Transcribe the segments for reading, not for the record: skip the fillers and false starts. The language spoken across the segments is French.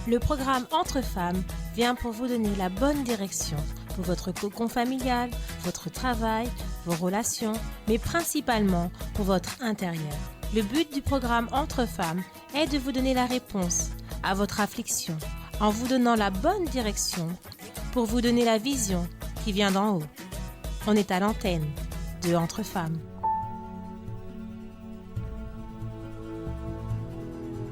Le programme Entre femmes vient pour vous donner la bonne direction pour votre cocon familial, votre travail, vos relations, mais principalement pour votre intérieur. Le but du programme Entre femmes est de vous donner la réponse à votre affliction en vous donnant la bonne direction pour vous donner la vision qui vient d'en haut. On est à l'antenne de Entre femmes.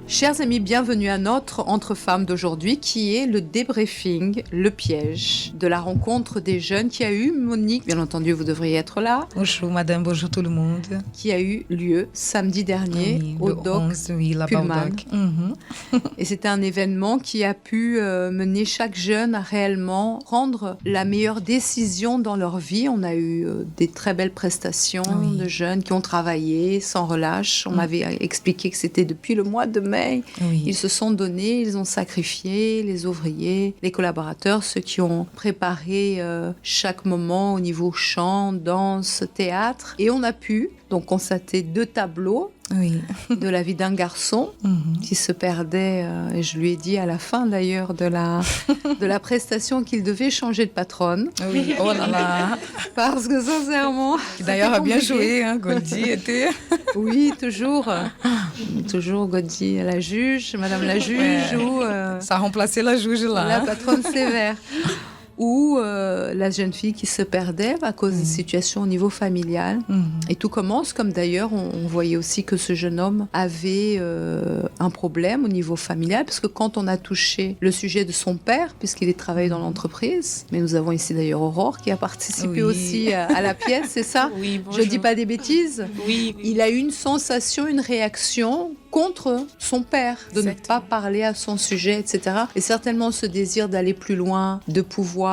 Chers amis, bienvenue à notre Entre femmes d'aujourd'hui qui est le débriefing, le piège de la rencontre des jeunes qui a eu, Monique, bien entendu vous devriez être là. Bonjour madame, bonjour tout le monde. Qui a eu lieu samedi dernier au Doc 11, là-bas Pullman. au Doc. Et c'était un événement qui a pu mener chaque jeune à réellement prendre la meilleure décision dans leur vie. On a eu des très belles prestations de jeunes qui ont travaillé sans relâche. On m'avait expliqué que c'était depuis le mois de mai. Ils se sont donnés, ils ont sacrifié, les ouvriers, les collaborateurs, ceux qui ont préparé chaque moment au niveau chant, danse, théâtre. Et on a pu donc constater 2 tableaux de la vie d'un garçon qui se perdait, et je lui ai dit à la fin d'ailleurs de la prestation qu'il devait changer de patronne. Oui, oh là là. Parce que sincèrement... D'ailleurs a bien joué, hein, Goldie était... Oui, toujours Goldie, la juge, madame la juge, ou... Ça a remplacé la juge là. La patronne sévère. Ou la jeune fille qui se perdait à cause des situations au niveau familial. Et tout commence, comme d'ailleurs on voyait aussi que ce jeune homme avait un problème au niveau familial, parce que quand on a touché le sujet de son père, puisqu'il est travaillé dans l'entreprise, mais nous avons ici d'ailleurs Aurore qui a participé aussi à la pièce, c'est ça? Oui, bonjour. Je dis pas des bêtises? Oui. Il a eu une sensation, une réaction contre son père, de ne pas parler à son sujet, etc. Et certainement ce désir d'aller plus loin, de pouvoir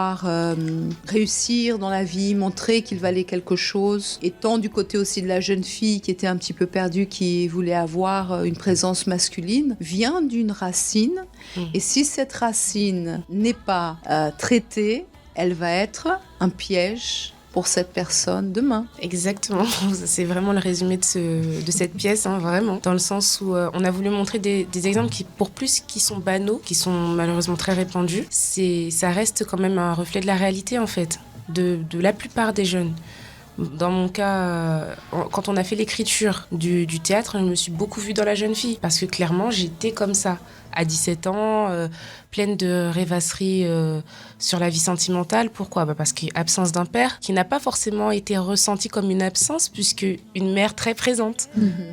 réussir dans la vie, montrer qu'il valait quelque chose. Et tant du côté aussi de la jeune fille qui était un petit peu perdue, qui voulait avoir une présence masculine, vient d'une racine. Et si cette racine n'est pas traitée, elle va être un piège pour cette personne demain. Exactement, c'est vraiment le résumé de cette pièce, hein, vraiment. Dans le sens où on a voulu montrer des exemples qui sont banaux, qui sont malheureusement très répandus. Ça reste quand même un reflet de la réalité, en fait, de la plupart des jeunes. Dans mon cas, quand on a fait l'écriture du théâtre, je me suis beaucoup vue dans la jeune fille, parce que clairement, j'étais comme ça. À 17 ans, pleine de rêvasseries sur la vie sentimentale. Pourquoi ? Parce qu'il y a absence d'un père qui n'a pas forcément été ressenti comme une absence, puisque une mère très présente.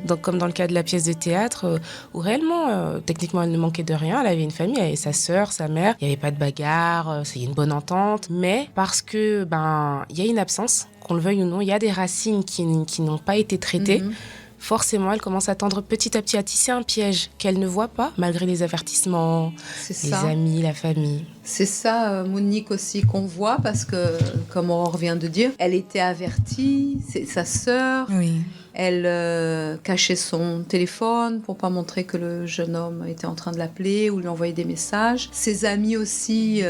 Donc, comme dans le cas de la pièce de théâtre, où réellement, techniquement, elle ne manquait de rien. Elle avait une famille, elle avait sa sœur, sa mère. Il n'y avait pas de bagarre, il y a une bonne entente. Mais parce que il y a une absence, qu'on le veuille ou non, il y a des racines qui n'ont pas été traitées. Forcément, elle commence à tendre petit à petit à tisser un piège qu'elle ne voit pas, malgré les avertissements, les amis, la famille. C'est ça, Monique, aussi, qu'on voit, parce que, comme Aurore vient de dire, elle était avertie, c'est sa sœur. Oui. Elle cachait son téléphone pour pas montrer que le jeune homme était en train de l'appeler ou lui envoyer des messages. Ses amis aussi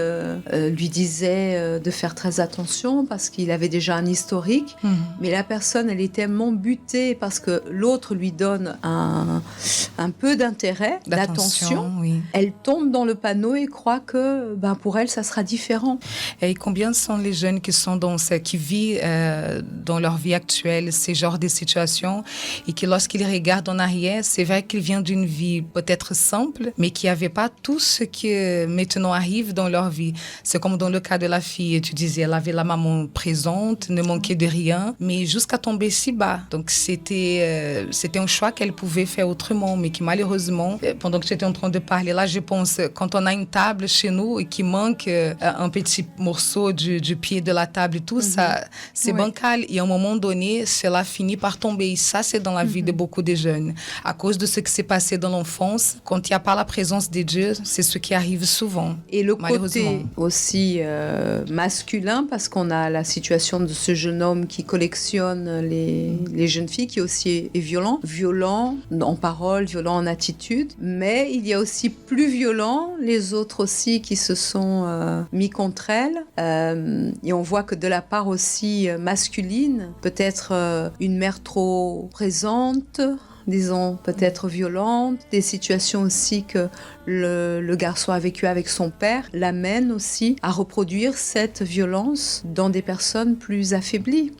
lui disaient de faire très attention parce qu'il avait déjà un historique. Mais la personne, elle est tellement butée parce que l'autre lui donne un peu d'intérêt, d'attention. Oui. Elle tombe dans le panneau et croit que pour elle, ça sera différent. Et combien sont les jeunes qui vivent dans leur vie actuelle ces genres de situations et que lorsqu'ils regardent en arrière, c'est vrai qu'ils viennent d'une vie peut-être simple, mais qui n'avait pas tout ce qui maintenant arrive dans leur vie. C'est comme dans le cas de la fille, tu disais, elle avait la maman présente, ne manquait de rien, mais jusqu'à tomber si bas. Donc c'était un choix qu'elle pouvait faire autrement, mais qui malheureusement, pendant que j'étais en train de parler là, je pense, quand on a une table chez nous et qu'il manque un petit morceau du pied de la table et tout, ça, c'est bancal. Et à un moment donné, cela finit par tomber. Et ça, c'est dans la vie de beaucoup de jeunes. À cause de ce qui s'est passé dans l'enfance, quand il n'y a pas la présence de Dieu, c'est ce qui arrive souvent. Et le côté aussi masculin, parce qu'on a la situation de ce jeune homme qui collectionne les jeunes filles, qui aussi est violent. Violent en parole, violent en attitude. Mais il y a aussi plus violent, les autres aussi qui se sont mis contre elle. Et on voit que de la part aussi masculine, peut-être une mère trop présente, disons, peut-être violentes, des situations aussi que le garçon a vécu avec son père, l'amènent aussi à reproduire cette violence dans des personnes plus affaiblies.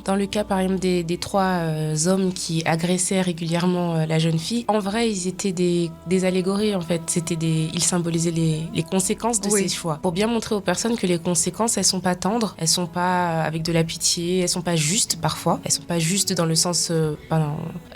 Dans le cas, par exemple, des 3 hommes qui agressaient régulièrement la jeune fille, en vrai, ils étaient des allégories, en fait. Ils symbolisaient les conséquences de ces choix. Pour bien montrer aux personnes que les conséquences, elles sont pas tendres, elles sont pas avec de la pitié, elles sont pas justes, parfois. Elles sont pas justes dans le sens...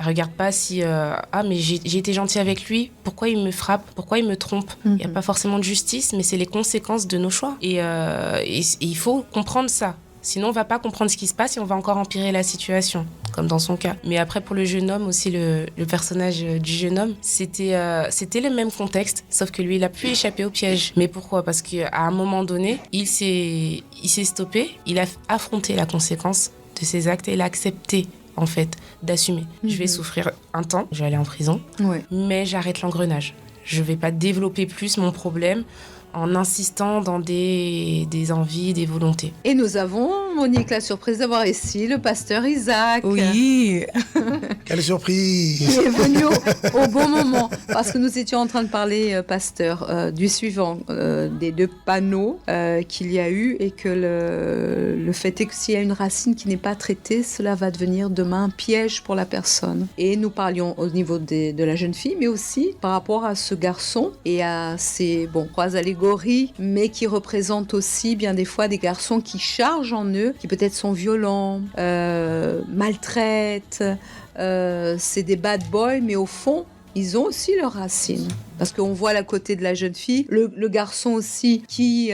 regarde pas si... mais j'ai été gentil avec lui, pourquoi il me frappe, pourquoi il me trompe. Il n'y a pas forcément de justice, mais c'est les conséquences de nos choix. Et il faut comprendre ça. Sinon, on va pas comprendre ce qui se passe et on va encore empirer la situation, comme dans son cas. Mais après, pour le jeune homme aussi, le personnage du jeune homme, c'était le même contexte, sauf que lui, il a pu échapper au piège. Mais pourquoi ? Parce qu'à un moment donné, il s'est stoppé, il a affronté la conséquence de ses actes et il a accepté, en fait, d'assumer. Je vais souffrir un temps, je vais aller en prison, mais j'arrête l'engrenage. Je vais pas développer plus mon problème en insistant dans des envies, des volontés. Et nous avons, Monique, la surprise d'avoir ici le pasteur Isaac. Oui. Quelle surprise! Qui est venu au bon moment, parce que nous étions en train de parler, pasteur, du suivant, des 2 panneaux qu'il y a eu, et que le fait est que s'il y a une racine qui n'est pas traitée, cela va devenir demain un piège pour la personne. Et nous parlions au niveau de la jeune fille, mais aussi par rapport à ce garçon et à ces 3 allégories, mais qui représentent aussi bien des fois des garçons qui chargent en eux, qui peut-être sont violents, maltraitent, c'est des bad boys, mais au fond, ils ont aussi leurs racines. Parce qu'on voit à côté de la jeune fille, le garçon aussi qui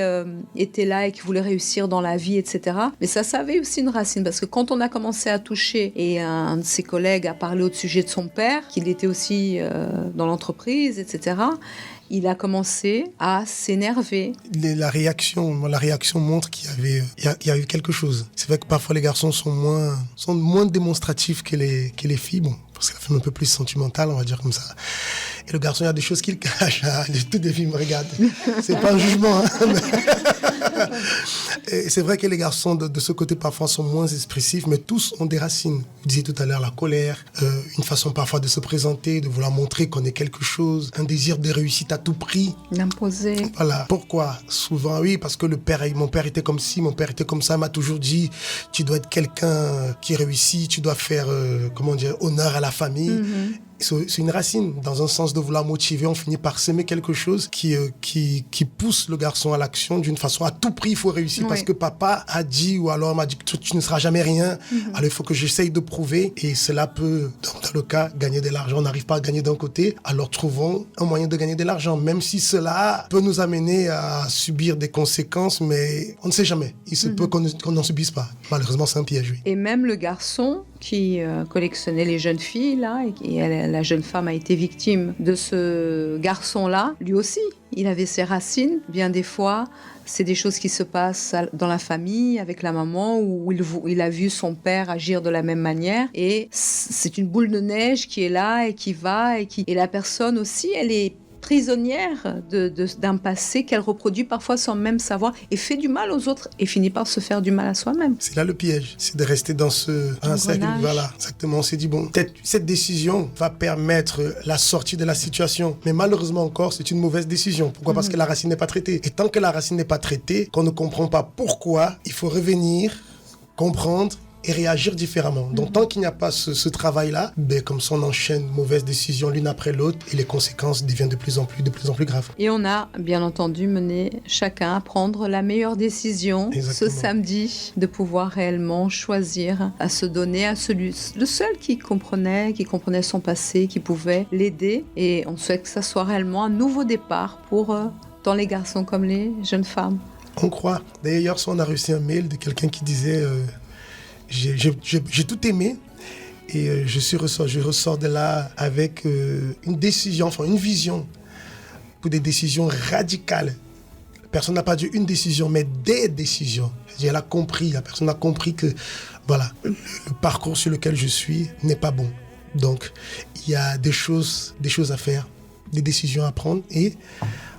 était là et qui voulait réussir dans la vie, etc. Mais ça avait aussi une racine, parce que quand on a commencé à toucher, et un de ses collègues a parlé au sujet de son père, qu'il était aussi dans l'entreprise, etc., il a commencé à s'énerver. La réaction montre qu'il y a eu quelque chose. C'est vrai que parfois les garçons sont moins démonstratifs que les filles, parce que la femme est un peu plus sentimentale, on va dire comme ça. Et le garçon, il y a des choses qu'il cache. Toutes les filles me regardent. C'est pas un jugement. Et c'est vrai que les garçons de ce côté parfois sont moins expressifs, mais tous ont des racines. Vous disiez tout à l'heure la colère, une façon parfois de se présenter, de vouloir montrer qu'on est quelque chose, un désir de réussite à tout prix. D'imposer. Voilà. Pourquoi ? Souvent, oui, parce que mon père était comme ci, mon père était comme ça, m'a toujours dit, tu dois être quelqu'un qui réussit, tu dois faire, honneur à la famille. C'est une racine. Dans un sens de vouloir motiver, on finit par s'aimer quelque chose qui pousse le garçon à l'action d'une façon à tout prix, il faut réussir parce que papa a dit ou alors m'a dit que tu ne seras jamais rien. Alors il faut que j'essaye de prouver et cela peut, dans le cas, gagner de l'argent. On n'arrive pas à gagner d'un côté, alors trouvons un moyen de gagner de l'argent, même si cela peut nous amener à subir des conséquences, mais on ne sait jamais. Il se peut qu'on n'en subisse pas. Malheureusement, c'est un piège, oui. Et même le garçon qui collectionnait les jeunes filles, là, et la jeune femme a été victime de ce garçon-là, lui aussi, il avait ses racines. Bien des fois, c'est des choses qui se passent dans la famille, avec la maman, où il a vu son père agir de la même manière. Et c'est une boule de neige qui est là et qui va. Et la personne aussi, elle est prisonnière d'un passé qu'elle reproduit parfois sans même savoir et fait du mal aux autres et finit par se faire du mal à soi-même. C'est là le piège, c'est de rester dans un cercle. Voilà, exactement. On s'est dit, peut-être cette décision va permettre la sortie de la situation, mais malheureusement encore, c'est une mauvaise décision. Pourquoi ? Parce que la racine n'est pas traitée. Et tant que la racine n'est pas traitée, qu'on ne comprend pas pourquoi, il faut revenir, comprendre et réagir différemment. Donc, tant qu'il n'y a pas ce travail-là, comme ça, on enchaîne mauvaises décisions l'une après l'autre et les conséquences deviennent de plus en plus graves. Et on a, bien entendu, mené chacun à prendre la meilleure décision ce samedi, de pouvoir réellement choisir à se donner à le seul qui comprenait son passé, qui pouvait l'aider. Et on souhaite que ça soit réellement un nouveau départ pour tant les garçons comme les jeunes femmes. On croit. D'ailleurs, on a reçu un mail de quelqu'un qui disait... J'ai tout aimé et je ressors de là avec une décision, une vision pour des décisions radicales. Personne n'a pas dit une décision, mais des décisions. La personne a compris que voilà, le parcours sur lequel je suis n'est pas bon. Donc, il y a des choses à faire, des décisions à prendre et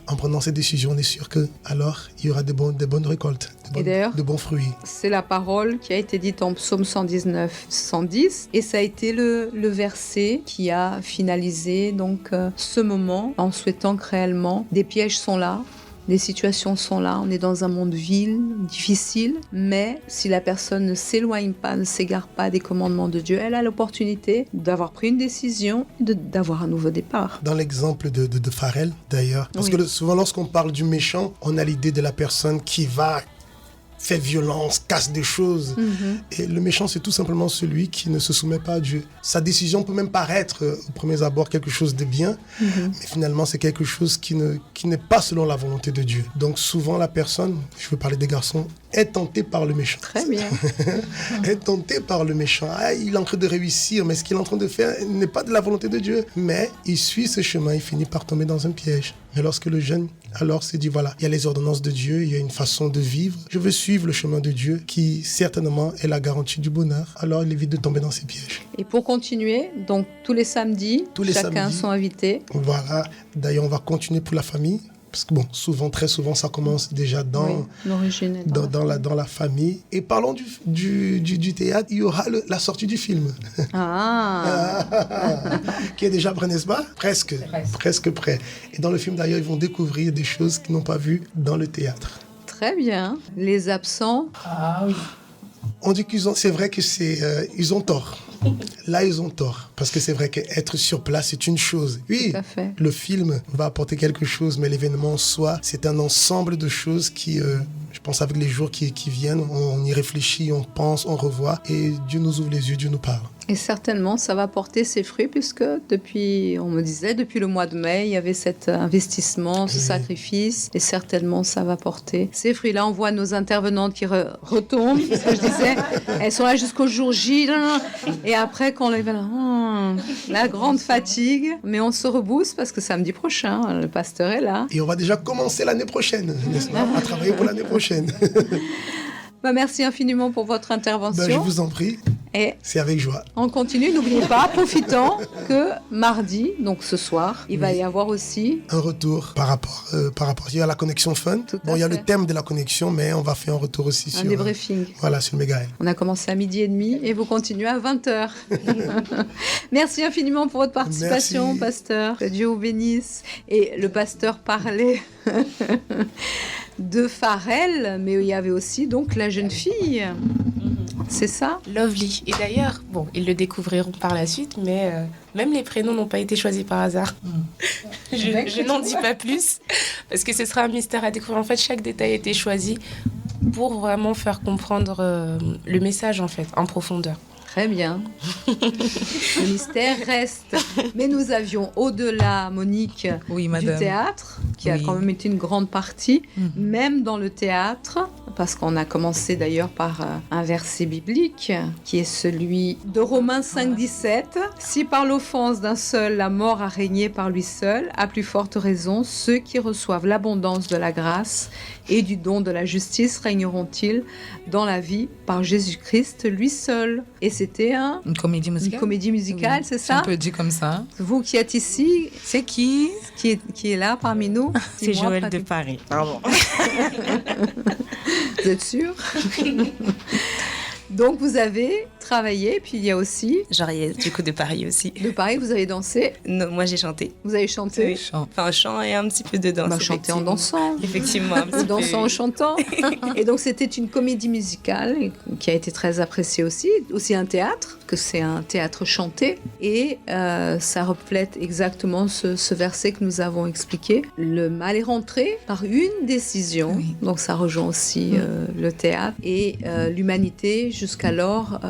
en prenant ces décisions, on est sûr que alors il y aura des bonnes récoltes, de bons fruits. C'est la parole qui a été dite en Psaume 119, 110, et ça a été le verset qui a finalisé donc ce moment en souhaitant que réellement des pièges sont là. Les situations sont là, on est dans un monde vil, difficile, mais si la personne ne s'éloigne pas, ne s'égare pas des commandements de Dieu, elle a l'opportunité d'avoir pris une décision et d'avoir un nouveau départ. Dans l'exemple de Pharrell, d'ailleurs, parce que souvent lorsqu'on parle du méchant, on a l'idée de la personne qui va fait violence, casse des choses. Et le méchant, c'est tout simplement celui qui ne se soumet pas à Dieu. Sa décision peut même paraître, au premier abord, quelque chose de bien, mais finalement, c'est quelque chose qui n'est pas selon la volonté de Dieu. Donc souvent, la personne, je veux parler des garçons, est tentée par le méchant. Très bien. Est tentée par le méchant. Ah, il est en train de réussir, mais ce qu'il est en train de faire n'est pas de la volonté de Dieu. Mais il suit ce chemin, il finit par tomber dans un piège. Mais lorsque le jeune, alors, s'est dit, voilà, il y a les ordonnances de Dieu, il y a une façon de vivre. Je veux suivre le chemin de Dieu qui, certainement, est la garantie du bonheur. Alors, il évite de tomber dans ces pièges. Et pour continuer, donc tous les samedis, chacun son invité. Voilà. D'ailleurs, on va continuer pour la famille. Parce que bon, très souvent, ça commence déjà dans la famille. Et parlons du théâtre, il y aura la sortie du film. Qui est déjà prêt, n'est-ce pas ? Presque prêt. Et dans le film, d'ailleurs, ils vont découvrir des choses qu'ils n'ont pas vues dans le théâtre. Très bien. Les absents. Ah oui. On dit c'est vrai que ils ont tort. Là, ils ont tort. Parce que c'est vrai qu'être sur place, c'est une chose. Oui, tout à fait. Le film va apporter quelque chose, mais l'événement en soi, c'est un ensemble de choses qui, je pense, avec les jours qui viennent, on y réfléchit, on pense, on revoit, et Dieu nous ouvre les yeux, Dieu nous parle. Et certainement, ça va porter ses fruits, puisque depuis le mois de mai, il y avait cet investissement, ce sacrifice, et certainement, ça va porter ses fruits. Là, on voit nos intervenantes qui retombent, parce que je disais, elles sont là jusqu'au jour J, et après, quand on les voit, la grande fatigue, mais on se rebooste, parce que samedi prochain, le pasteur est là. Et on va déjà commencer l'année prochaine, n'est-ce pas, à travailler pour l'année prochaine. Merci infiniment pour votre intervention. Je vous en prie. Et c'est avec joie. On continue, n'oubliez pas, profitons que mardi, donc ce soir, il va y avoir aussi un retour par rapport il y a la connexion fun. Il y a le thème de la connexion, mais on va faire un retour aussi sur débriefing. Voilà, sur Mégaël. On a commencé à 12h30 et vous continuez à 20h. Merci infiniment pour votre participation, Merci. Pasteur. Que Dieu vous bénisse. Et le pasteur parlait de Pharrell, mais il y avait aussi donc la jeune fille. C'est ça ? Lovely. Et d'ailleurs, bon, ils le découvriront par la suite, mais même les prénoms n'ont pas été choisis par hasard. Je n'en dis pas plus, parce que ce sera un mystère à découvrir. En fait, chaque détail a été choisi pour vraiment faire comprendre le message, en fait, en profondeur. Très bien. Le mystère reste. Mais nous avions au-delà, Monique, du théâtre, qui a quand même été une grande partie, même dans le théâtre, parce qu'on a commencé d'ailleurs par un verset biblique, qui est celui de Romains 5, 17. « Si par l'offense d'un seul la mort a régné par lui seul, à plus forte raison, ceux qui reçoivent l'abondance de la grâce et du don de la justice régneront-ils dans la vie par Jésus-Christ, lui seul. » Et c'était une comédie musicale, oui, c'est ça ? On peut dire comme ça. Vous qui êtes ici, c'est qui est là parmi nous ? C'est Joël de Paris. Pardon. Vous êtes sûr ? Donc, vous avez travaillé, puis il y a aussi... J'arrive du coup de Paris aussi. De Paris, vous avez dansé ? Non, moi j'ai chanté. Vous avez chanté ? Oui, enfin chant et un petit peu de danse. Chanter en dansant. Effectivement, un petit peu. Dansant en chantant. Et donc, c'était une comédie musicale qui a été très appréciée aussi un théâtre, que c'est un théâtre chanté. Et ça reflète exactement ce verset que nous avons expliqué. Le mal est rentré par une décision. Oui. Donc, ça rejoint aussi le théâtre. Et l'humanité, jusqu'alors,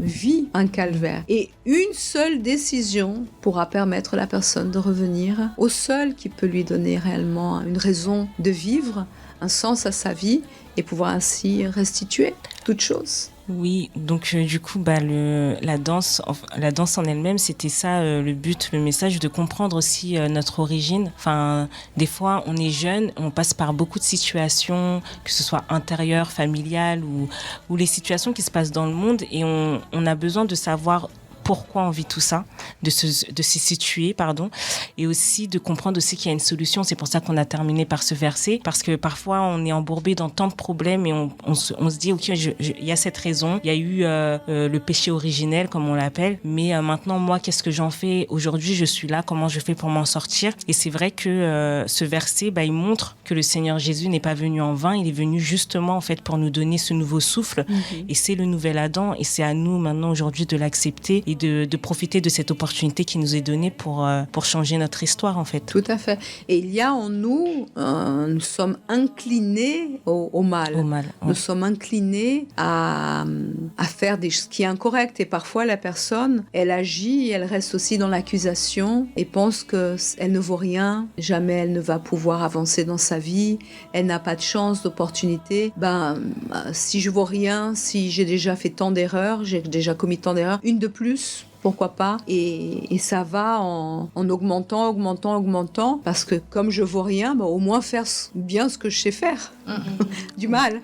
vit un calvaire. Et une seule décision pourra permettre à la personne de revenir au seul qui peut lui donner réellement une raison de vivre, un sens à sa vie et pouvoir ainsi restituer toute chose. Oui, donc du coup, la danse en elle-même, c'était ça le but, le message, de comprendre aussi notre origine. Enfin, des fois, on est jeune, on passe par beaucoup de situations, que ce soit intérieures, familiales ou les situations qui se passent dans le monde, et on a besoin de savoir pourquoi on vit tout ça, de se situer, et aussi de comprendre aussi qu'il y a une solution. C'est pour ça qu'on a terminé par ce verset, parce que parfois on est embourbé dans tant de problèmes et on se dit, ok, il y a cette raison, il y a eu le péché originel, comme on l'appelle, mais maintenant, moi, qu'est-ce que j'en fais? Aujourd'hui, je suis là, comment je fais pour m'en sortir? Et c'est vrai que ce verset, il montre que le Seigneur Jésus n'est pas venu en vain, il est venu justement, en fait, pour nous donner ce nouveau souffle, et c'est le nouvel Adam, et c'est à nous, maintenant, aujourd'hui, de l'accepter et de profiter de cette opportunité qui nous est donnée pour changer notre histoire, en fait. Tout à fait. Et il y a en nous, nous sommes inclinés au mal. Nous sommes inclinés à faire ce qui est incorrect. Et parfois, la personne, elle agit et elle reste aussi dans l'accusation et pense qu'elle ne vaut rien. Jamais elle ne va pouvoir avancer dans sa vie. Elle n'a pas de chance, d'opportunité. Si je vaux rien, si j'ai déjà fait tant d'erreurs, j'ai déjà commis tant d'erreurs, une de plus, pourquoi pas, et ça va en augmentant, parce que comme je vaux rien, au moins faire bien ce que je sais faire, du mal.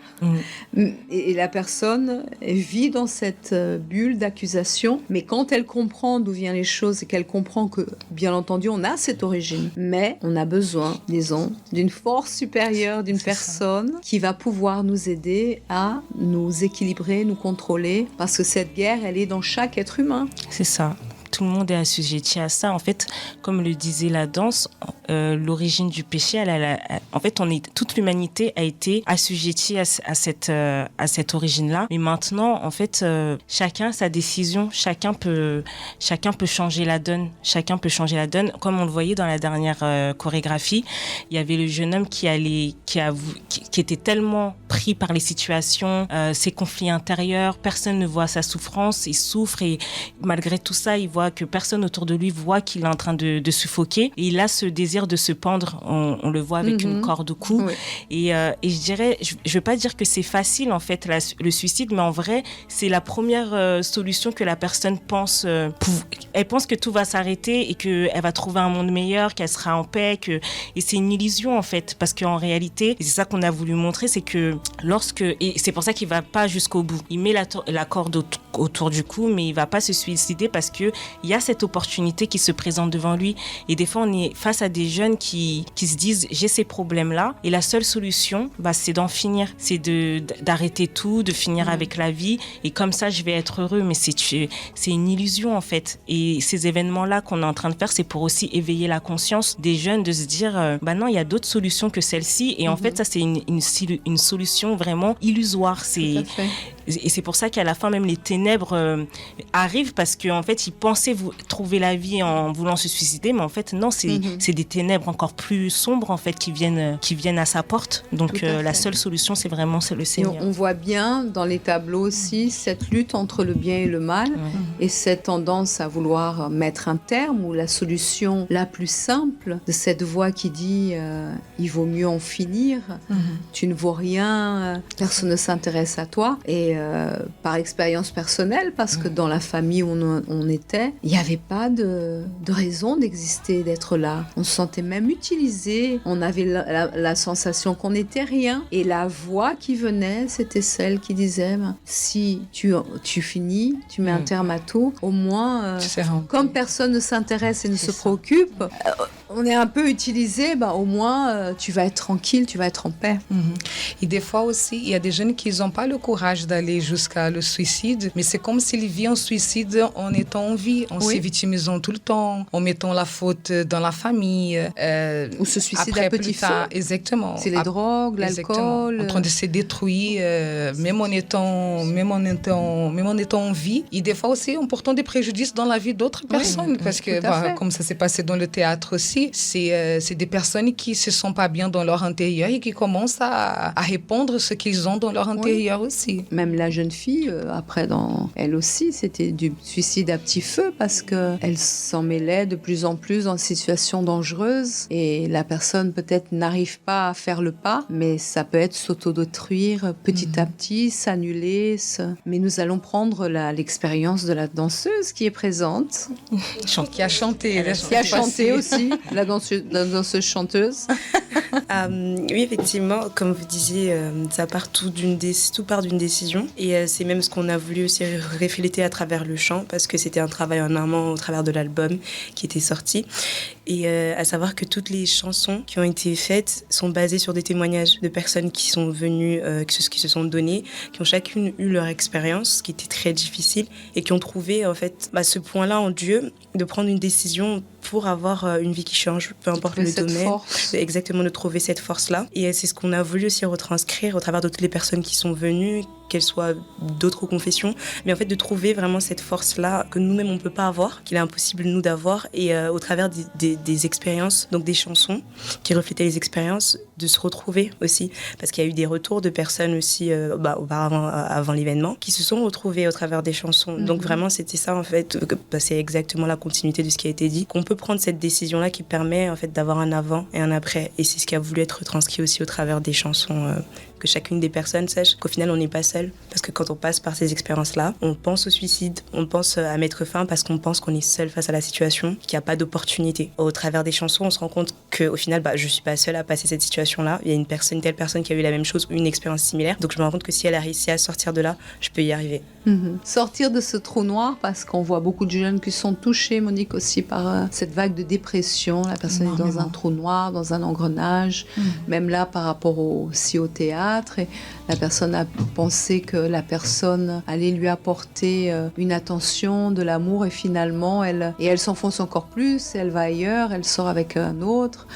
Et la personne vit dans cette bulle d'accusation, mais quand elle comprend d'où viennent les choses et qu'elle comprend que, bien entendu, on a cette origine, mais on a besoin, disons, d'une force supérieure, d'une personne qui va pouvoir nous aider à nous équilibrer, nous contrôler, parce que cette guerre, elle est dans chaque être humain. C'est ça. Tout le monde est assujetti à ça. En fait, comme le disait la danse, l'origine du péché, en fait, toute l'humanité a été assujettie à cette origine-là. Mais maintenant, en fait, chacun a sa décision, chacun peut changer la donne. Chacun peut changer la donne. Comme on le voyait dans la dernière chorégraphie, il y avait le jeune homme qui était tellement pris par les situations, ses conflits intérieurs. Personne ne voit sa souffrance, il souffre et malgré tout ça, il voit que personne autour de lui voit qu'il est en train de suffoquer et il a ce désir de se pendre, on le voit avec une corde au cou. Oui. Et je dirais, je veux pas dire que c'est facile en fait le suicide, mais en vrai c'est la première solution que la personne pense. Elle pense que tout va s'arrêter et qu'elle va trouver un monde meilleur, qu'elle sera en paix, et c'est une illusion en fait, parce qu'en réalité, et c'est ça qu'on a voulu montrer, c'est que et c'est pour ça qu'il va pas jusqu'au bout, il met la corde autour du cou, mais il va pas se suicider parce que il y a cette opportunité qui se présente devant lui. Et des fois, on est face à des jeunes qui se disent, j'ai ces problèmes-là, et la seule solution, c'est d'en finir. C'est d'arrêter tout, de finir avec la vie, et comme ça, je vais être heureux. Mais c'est une illusion, en fait. Et ces événements-là qu'on est en train de faire, c'est pour aussi éveiller la conscience des jeunes, de se dire, non, il y a d'autres solutions que celle-ci. Et en fait, ça, c'est une solution vraiment illusoire. Et c'est pour ça qu'à la fin, même les ténèbres arrivent, parce qu'en fait, ils pensaient trouver la vie en voulant se suicider, mais en fait, non, c'est des ténèbres encore plus sombres, en fait, qui viennent à sa porte. Donc, la seule solution, c'est le Seigneur. Et on voit bien dans les tableaux aussi cette lutte entre le bien et le mal, et cette tendance à vouloir mettre un terme, ou la solution la plus simple de cette voix qui dit il vaut mieux en finir, tu ne vaux rien, personne ne s'intéresse à toi. Et par expérience personnelle, parce que dans la famille où on était, il n'y avait pas de raison d'exister, d'être là. On se sentait même utilisé, on avait la sensation qu'on n'était rien. Et la voix qui venait, c'était celle qui disait, si tu finis, tu mets un terme à tout, au moins, comme personne ne s'intéresse et ne se préoccupe, on est un peu utilisé, au moins tu vas être tranquille, tu vas être en paix. Et des fois aussi, il y a des jeunes qui n'ont pas le courage d'aller jusqu'à le suicide, mais c'est comme s'ils vivent un suicide en étant en vie, en se victimisant tout le temps, en mettant la faute dans la famille. Ou se suicide à petit feu. Exactement. C'est les drogues, l'alcool. En train de se détruire, même en étant en vie. Et des fois aussi en portant des préjudices dans la vie d'autres personnes. Parce que, comme ça s'est passé dans le théâtre aussi, c'est des personnes qui se sentent pas bien dans leur intérieur et qui commencent à répondre ce qu'ils ont dans leur intérieur aussi. Même la jeune fille, après, elle aussi, c'était du suicide à petit feu, parce qu'elle s'en mêlait de plus en plus dans une situation dangereuse, et la personne peut-être n'arrive pas à faire le pas, mais ça peut être s'autodétruire petit à petit, s'annuler. Mais nous allons prendre l'expérience de la danseuse qui est présente. Qui a chanté. Qui a chanté aussi, la danseuse chanteuse. Oui, effectivement, comme vous disiez, ça part tout part d'une décision. Et c'est même ce qu'on a voulu aussi refléter à travers le chant, parce que c'était un travail en amont au travers de l'album qui était sorti. Et à savoir que toutes les chansons qui ont été faites sont basées sur des témoignages de personnes qui sont venues, qui se sont données, qui ont chacune eu leur expérience, qui était très difficile, et qui ont trouvé en fait ce point-là en Dieu de prendre une décision pour avoir une vie qui change, peu importe le domaine. Force. Exactement, de trouver cette force-là. Et c'est ce qu'on a voulu aussi retranscrire au travers de toutes les personnes qui sont venues, qu'elles soient d'autres confessions, mais en fait de trouver vraiment cette force-là que nous-mêmes on ne peut pas avoir, qu'il est impossible nous d'avoir, et au travers des expériences, donc des chansons qui reflétaient les expériences, de se retrouver aussi, parce qu'il y a eu des retours de personnes aussi auparavant, avant l'événement, qui se sont retrouvées au travers des chansons. Donc vraiment c'était ça en fait, c'est exactement la continuité de ce qui a été dit, qu'on peut prendre cette décision-là qui permet en fait d'avoir un avant et un après, et c'est ce qui a voulu être retranscrit aussi au travers des chansons, que chacune des personnes sache qu'au final on n'est pas seul, parce que quand on passe par ces expériences-là, on pense au suicide, on pense à mettre fin parce qu'on pense qu'on est seul face à la situation, qu'il n'y a pas d'opportunité. Au travers des chansons, on se rend compte qu'au final, je suis pas seule à passer cette situation-là. Il y a une telle personne qui a eu la même chose ou une expérience similaire. Donc je me rends compte que si elle a réussi à sortir de là, je peux y arriver. Sortir de ce trou noir, parce qu'on voit beaucoup de jeunes qui sont touchés, Monique, aussi par cette vague de dépression. La personne est dans un trou noir, dans un engrenage. Même là, par rapport aussi au théâtre, et la personne a pensé que la personne allait lui apporter une attention, de l'amour, et finalement elle s'enfonce encore plus, elle va ailleurs, elle sort avec un autre,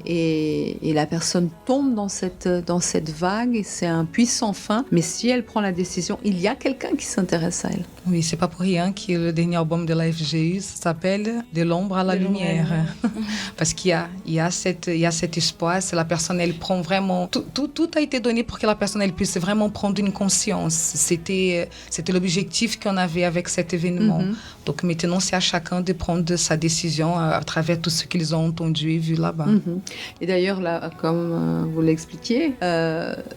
et la personne tombe dans cette vague, et c'est un puissant fin. Mais si elle prend la décision, il y a quelqu'un qui s'intéresse à elle. Oui, c'est pas pour rien que le dernier album de la FGU s'appelle De l'ombre à la lumière. Parce qu'il y a cet espace, la personne elle prend vraiment, tout a été donné pour que la personne elle puisse vraiment prendre une conscience. C'était l'objectif qu'on avait avec cet événement. Donc maintenant c'est à chacun de prendre sa décision à travers tout ce qu'ils ont entendu et vu là-bas. Et d'ailleurs là, comme vous l'expliquiez,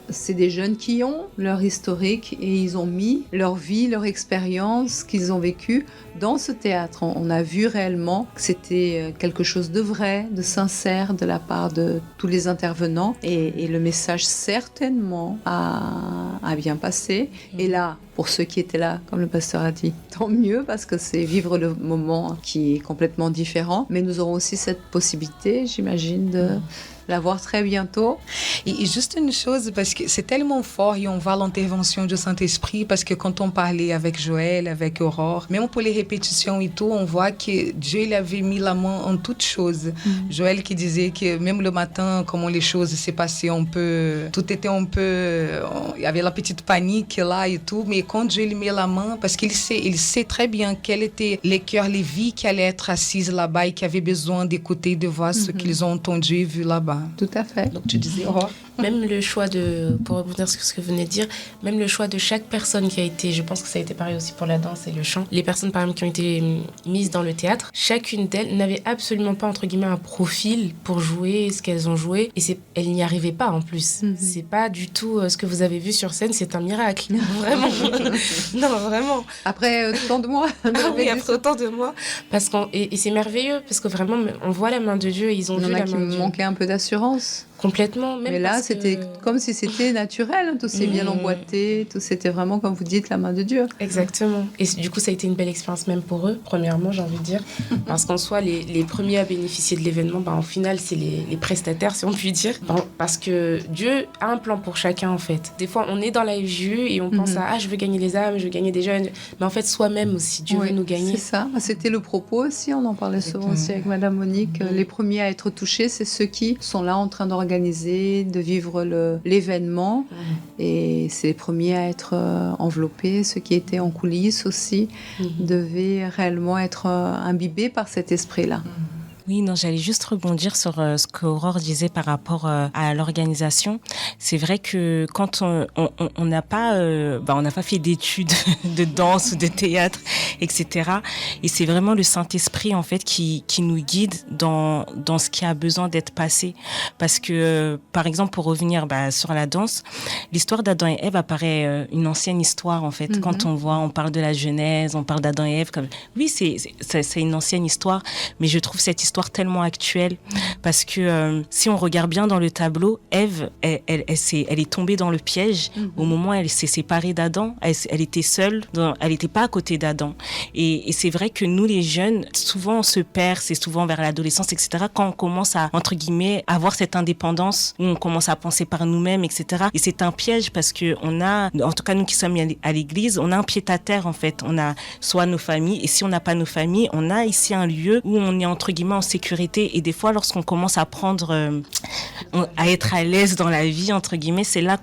c'est des jeunes qui ont leur historique, et ils ont mis leur vie, leur expérience qu'ils ont vécue dans ce théâtre. On a vu réellement que c'était quelque chose de vrai, de sincère de la part de tous les intervenants, et le message certainement a bien passé. Et là, pour ceux qui étaient là, comme le pasteur a dit, tant mieux, parce que c'est vivre le moment qui est complètement différent. Mais nous aurons aussi cette possibilité, j'imagine, de la voir très bientôt. Et juste une chose, parce que c'est tellement fort, et on voit l'intervention du Saint-Esprit, parce que quand on parlait avec Joël, avec Aurore, même pour les répétitions et tout, on voit que Dieu il avait mis la main en toutes choses. Joël qui disait que même le matin, comment les choses s'est passées tout était un peu, il y avait la petite panique là et tout, mais quand Dieu il met la main, parce qu'il sait très bien quels étaient les cœurs, les vies qui allaient être assises là-bas et qui avaient besoin d'écouter, de voir ce qu'ils ont entendu et vu là-bas. Tout à fait. Donc tu disais, Aurore? Même le choix pour rebondir sur ce que vous venez de dire, même le choix de chaque personne qui a été, je pense que ça a été pareil aussi pour la danse et le chant, les personnes par exemple qui ont été mises dans le théâtre, chacune d'elles n'avait absolument pas entre guillemets un profil pour jouer ce qu'elles ont joué, et elles n'y arrivaient pas en plus. C'est pas du tout ce que vous avez vu sur scène, c'est un miracle. Vraiment. Non, vraiment. Après autant de mois. Oui, après autant de mois. Et c'est merveilleux, parce que vraiment, on voit la main de Dieu, et ils ont vu la main de Dieu. Il y en a qui manquaient un peu d'assurance. Complètement. Même mais là, c'était comme si c'était naturel. Tout s'est bien emboîté. Tout c'était vraiment, comme vous dites, la main de Dieu. Exactement. Et du coup, ça a été une belle expérience même pour eux, premièrement, j'ai envie de dire. Parce qu'en soi, les premiers à bénéficier de l'événement, au final, c'est les prestataires, si on peut dire. Parce que Dieu a un plan pour chacun, en fait. Des fois, on est dans la FGU et on pense à « je veux gagner les âmes, je veux gagner des jeunes ». Mais en fait, soi-même aussi, Dieu veut nous gagner. C'est ça. C'était le propos aussi. On en parlait souvent aussi avec Madame Monique. Les premiers à être touchés, c'est ceux qui sont là en train d'organiser, de vivre l'événement. Et c'est les premiers à être enveloppés. Ceux qui étaient en coulisses aussi devaient réellement être imbibés par cet esprit-là. Oui, non, j'allais juste rebondir sur ce qu'Aurore disait par rapport à l'organisation. C'est vrai que quand on n'a pas fait d'études de danse ou de théâtre, etc. Et c'est vraiment le Saint-Esprit en fait qui nous guide dans ce qui a besoin d'être passé. Parce que par exemple, pour revenir sur la danse, l'histoire d'Adam et Ève apparaît une ancienne histoire en fait. Quand on parle de la Genèse, on parle d'Adam et Ève, oui, c'est une ancienne histoire, mais je trouve cette histoire histoire tellement actuelle parce que si on regarde bien dans le tableau, Ève, elle est tombée dans le piège au moment où elle s'est séparée d'Adam. Elle était seule, elle n'était pas à côté d'Adam. Et c'est vrai que nous, les jeunes, souvent on se perd, c'est souvent vers l'adolescence, etc. Quand on commence à, entre guillemets, avoir cette indépendance, où on commence à penser par nous-mêmes, etc. Et c'est un piège parce que on a, en tout cas nous qui sommes à l'église, on a un pied-à-terre en fait. On a soit nos familles, et si on n'a pas nos familles, on a ici un lieu où on est entre guillemets en sécurité. Et des fois, lorsqu'on commence à prendre, à être à l'aise dans la vie, entre guillemets, c'est là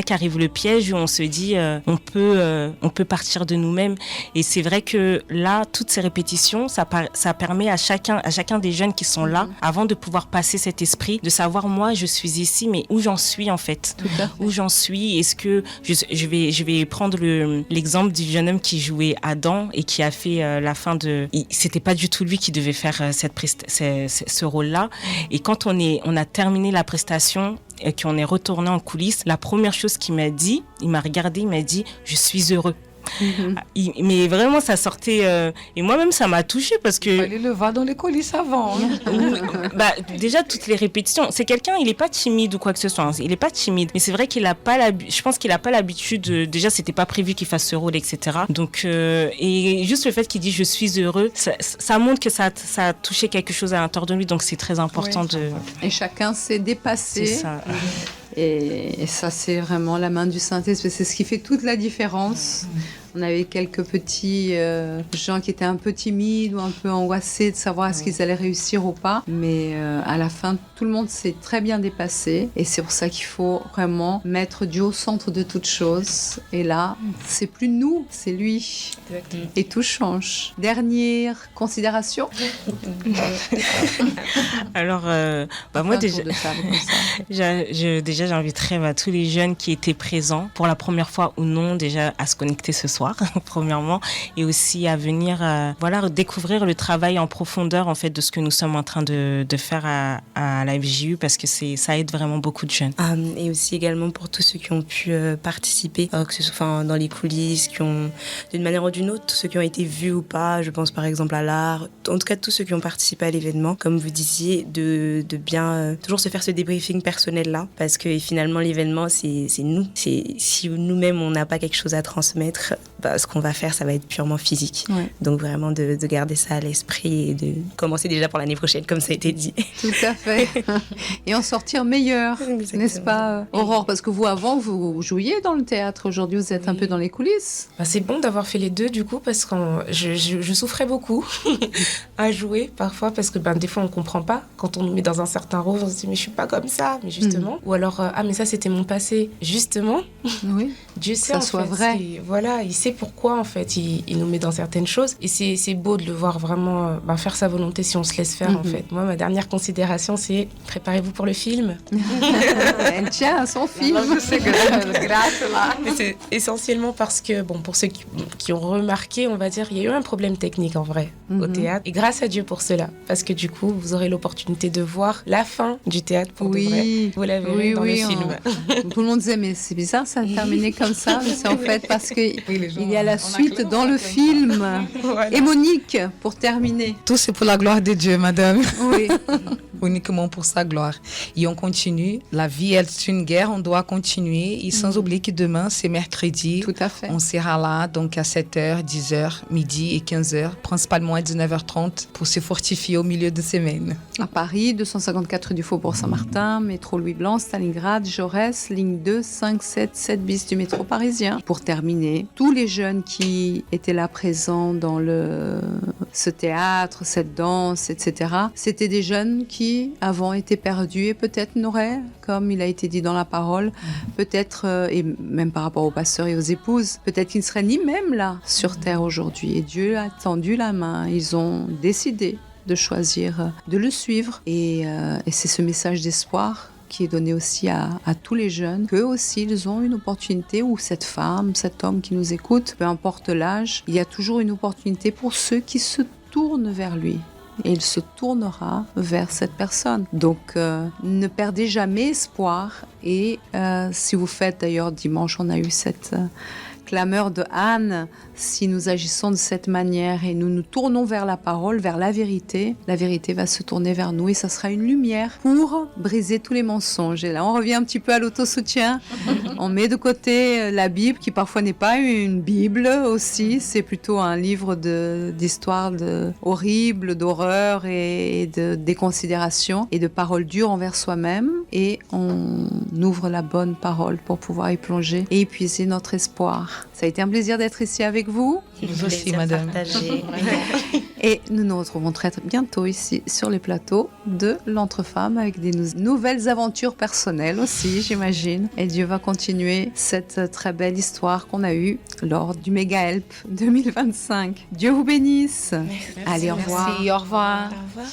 qu'arrive le piège où on se dit, on peut partir de nous-mêmes. Et c'est vrai que là, toutes ces répétitions, ça permet à chacun des jeunes qui sont là, avant de pouvoir passer cet esprit, de savoir moi, je suis ici, mais où j'en suis en fait. Où j'en suis, est-ce que je vais prendre l'exemple du jeune homme qui jouait Adam et qui a fait la fin de... C'était pas du tout lui qui devait faire ce rôle-là. Et quand on a terminé la prestation et qu'on est retourné en coulisses, la première chose qu'il m'a dit, il m'a regardé, il m'a dit « Je suis heureux ». Mais vraiment ça sortait et moi-même ça m'a touchée parce que fallait le voir dans les coulisses avant déjà toutes les répétitions, c'est quelqu'un, il est pas timide ou quoi que ce soit, il est pas timide, mais c'est vrai qu'il a pas je pense qu'il a pas l'habitude déjà c'était pas prévu qu'il fasse ce rôle, etc. Donc et juste le fait qu'il dit je suis heureux, ça montre que ça a touché quelque chose à l'intérieur de lui, donc c'est très important et chacun s'est dépassé. C'est ça. Et ça, c'est vraiment la main du Saint-Esprit. C'est ce qui fait toute la différence. On avait quelques petits gens qui étaient un peu timides ou un peu angoissés de savoir est-ce qu'ils allaient réussir ou pas. Mais à la fin, tout le monde s'est très bien dépassé. Et c'est pour ça qu'il faut vraiment mettre Dieu au centre de toute chose. Et là, c'est plus nous, c'est lui. Exactement. Et tout change. Dernière considération. Alors, moi déjà, j'ai invité tous les jeunes qui étaient présents pour la première fois ou non déjà à se connecter ce soir. Premièrement, et aussi à venir découvrir le travail en profondeur en fait de ce que nous sommes en train de faire à la FJU, parce que ça aide vraiment beaucoup de jeunes. Et aussi également pour tous ceux qui ont pu participer, que ce soit dans les coulisses, qui ont d'une manière ou d'une autre, tous ceux qui ont été vus ou pas, je pense par exemple à l'art, en tout cas tous ceux qui ont participé à l'événement, comme vous disiez, de bien toujours se faire ce débriefing personnel là, parce que finalement l'événement c'est nous, si nous-mêmes on n'a pas quelque chose à transmettre, ce qu'on va faire, ça va être purement physique. Ouais. Donc vraiment de garder ça à l'esprit et de commencer déjà pour l'année prochaine, comme ça a été dit. Tout à fait. Et en sortir meilleur, n'est-ce pas, Aurore? Parce que vous, avant, vous jouiez dans le théâtre. Aujourd'hui, vous êtes un peu dans les coulisses. C'est bon d'avoir fait les deux, du coup, parce que je souffrais beaucoup à jouer, parfois, parce que des fois, on ne comprend pas. Quand on nous met dans un certain rôle, on se dit, mais je ne suis pas comme ça, mais justement. Ou alors, mais ça, c'était mon passé. Justement, oui. Dieu sait, ça soit vrai. Voilà, il sait pourquoi, en fait, il nous met dans certaines choses. Et c'est beau de le voir vraiment faire sa volonté si on se laisse faire, en fait. Moi, ma dernière considération, c'est préparez-vous pour le film. Elle tient à son film. C'est grâce là. Mais c'est essentiellement parce que, pour ceux qui ont remarqué, on va dire, il y a eu un problème technique, en vrai, au théâtre. Et grâce à Dieu pour cela. Parce que du coup, vous aurez l'opportunité de voir la fin du théâtre pour de vrai. Vous la verrez dans le film. Tout le monde disait, mais c'est bizarre, ça a terminé comme ça. Mais c'est en fait parce qu'il y a la suite dans le film. Voilà. Et Monique, pour terminer. Tout c'est pour la gloire de Dieu, madame. Oui. Uniquement pour sa gloire. Et on continue. La vie est une guerre, on doit continuer. Et sans oublier que demain, c'est mercredi. Tout à fait. On sera là, donc à 7h, 10h, midi et 15h, principalement à 19h30, pour se fortifier au milieu de semaine. À Paris, 254 rue du Faubourg Saint-Martin, métro Louis Blanc, Stalingrad, Jaurès, ligne 2, 5, 7, 7 bis du métro parisien. Pour terminer, tous les jeunes qui étaient là présents dans ce théâtre, cette danse, etc., c'était des jeunes qui avant étaient perdus et peut-être n'auraient, comme il a été dit dans la parole, peut-être, et même par rapport aux pasteurs et aux épouses, peut-être qu'ils ne seraient ni même là sur terre aujourd'hui. Et Dieu a tendu la main, ils ont décidé de choisir de le suivre. Et c'est ce message d'espoir qui est donné aussi à tous les jeunes, qu'eux aussi, ils ont une opportunité, ou cette femme, cet homme qui nous écoute, peu importe l'âge, il y a toujours une opportunité pour ceux qui se tournent vers lui. Et il se tournera vers cette personne. Donc, ne perdez jamais espoir. Et si vous faites, d'ailleurs, dimanche, on a eu cette clameur de Anne, si nous agissons de cette manière et nous nous tournons vers la parole, vers la vérité va se tourner vers nous et ça sera une lumière pour briser tous les mensonges. Et là, on revient un petit peu à l'autosoutien. On met de côté la Bible, qui parfois n'est pas une Bible aussi, c'est plutôt un livre d'histoires horribles, d'horreur et de déconsidération et de paroles dures envers soi-même. Et on ouvre la bonne parole pour pouvoir y plonger et épuiser notre espoir. Ça a été un plaisir d'être ici avec vous. Vous aussi, madame. Et nous nous retrouvons très bientôt ici sur les plateaux de l'Entre-Femmes avec des nouvelles aventures personnelles aussi, j'imagine. Et Dieu va continuer cette très belle histoire qu'on a eue lors du Mega Help 2025. Dieu vous bénisse. Merci, allez, au revoir. Merci, au revoir. Au revoir.